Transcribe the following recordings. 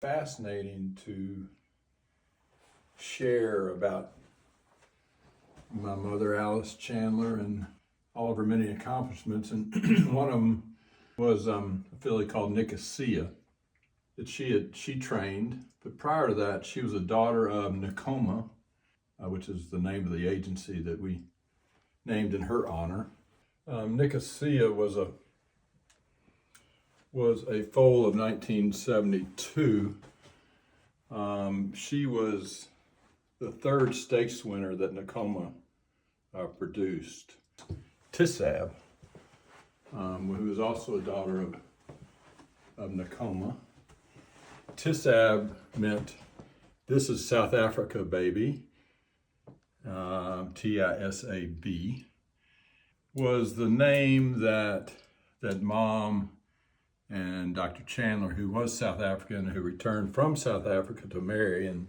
Fascinating to share about my mother, Alice Chandler, and all of her many accomplishments. And one of them was a filly called Nicosia that she trained. But prior to that, she was a daughter of Nicoma, which is the name of the agency that we named in her honor. Nicosia was a foal of 1972. She was the third stakes winner that Nicoma produced. Tisab, who is also a daughter of Nicoma. Tisab meant this is South Africa, baby. Tisab was the name that Mom and Dr. Chandler, who was South African, who returned from South Africa to marry and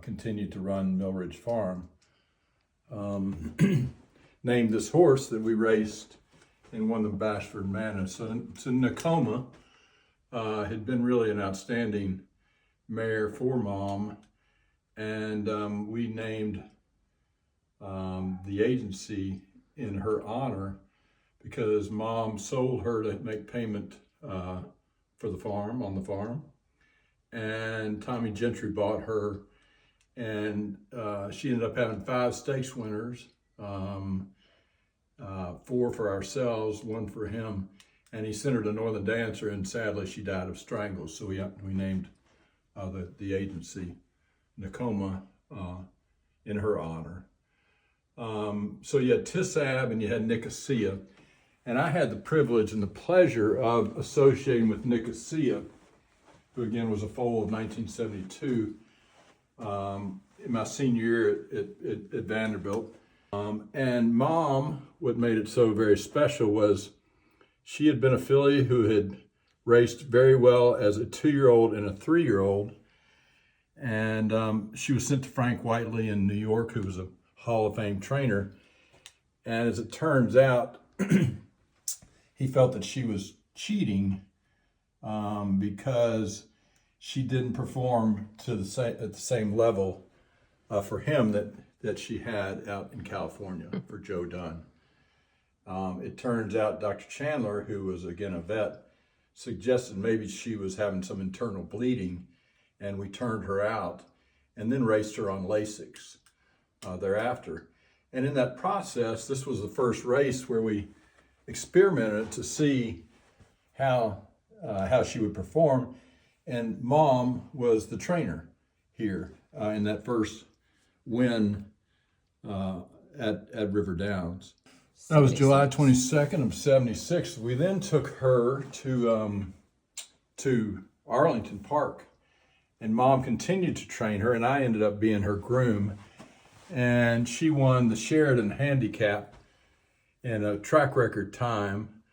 continued to run Mill Ridge Farm, named this horse that we raced and won the Bashford Manor. So Nicoma had been really an outstanding mare for Mom, and we named the agency in her honor because Mom sold her to make payment for the farm, on the farm. And Tommy Gentry bought her, and she ended up having 5 stakes winners, 4 for ourselves, 1 for him. And he sent her to Northern Dancer, and sadly she died of strangles. So we named the agency Nicoma in her honor. So you had Tisab and you had Nicosia. And I had the privilege and the pleasure of associating with Nicosia, who again was a foal of 1972, in my senior year at Vanderbilt. And Mom, what made it so very special was she had been a filly who had raced very well as a 2-year-old and a 3-year-old. And she was sent to Frank Whiteley in New York, who was a Hall of Fame trainer. And as it turns out, he felt that she was cheating because she didn't perform at the same level for him that she had out in California for Joe Dunn. It turns out Dr. Chandler, who was again a vet, suggested maybe she was having some internal bleeding, and we turned her out and then raced her on Lasix thereafter. And in that process, this was the first race where we experimented to see how she would perform. And Mom was the trainer here in that first win at River Downs. That was July 22nd of 76. We then took her to Arlington Park, and Mom continued to train her, and I ended up being her groom. And she won the Sheridan Handicap in a track record time,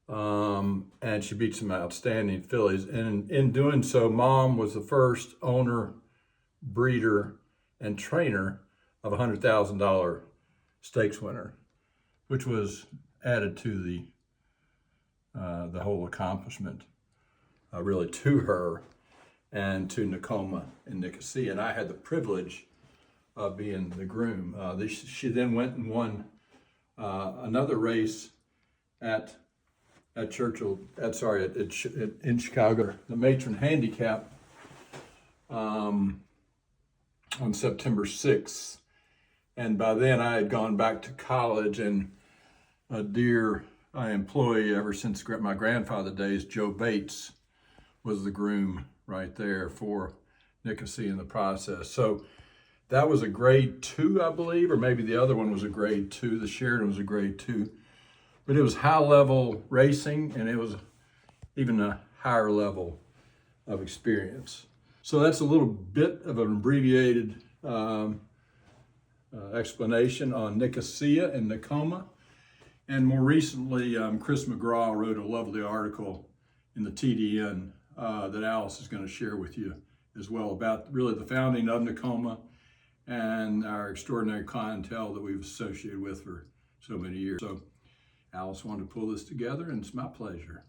and she beat some outstanding fillies. And in doing so, Mom was the first owner, breeder, and trainer of a $100,000 stakes winner, which was added to the whole accomplishment, really to her and to Nicoma and Nicosia. And I had the privilege of being the groom. She then went and won another race in Chicago, the Matron Handicap, on September 6th. And by then I had gone back to college, and a dear employee ever since my grandfather days, Joe Bates, was the groom right there for Nicosia in the process. So that was a grade 2, I believe, or maybe the other one was a grade 2. The Sheridan was a grade 2. But it was high level racing, and it was even a higher level of experience. So that's a little bit of an abbreviated explanation on Nicosia and Nicoma. And more recently, Chris McGraw wrote a lovely article in the TDN that Alice is going to share with you as well about really the founding of Nicoma and our extraordinary clientele that we've associated with for so many years. So Alice wanted to pull this together, and it's my pleasure.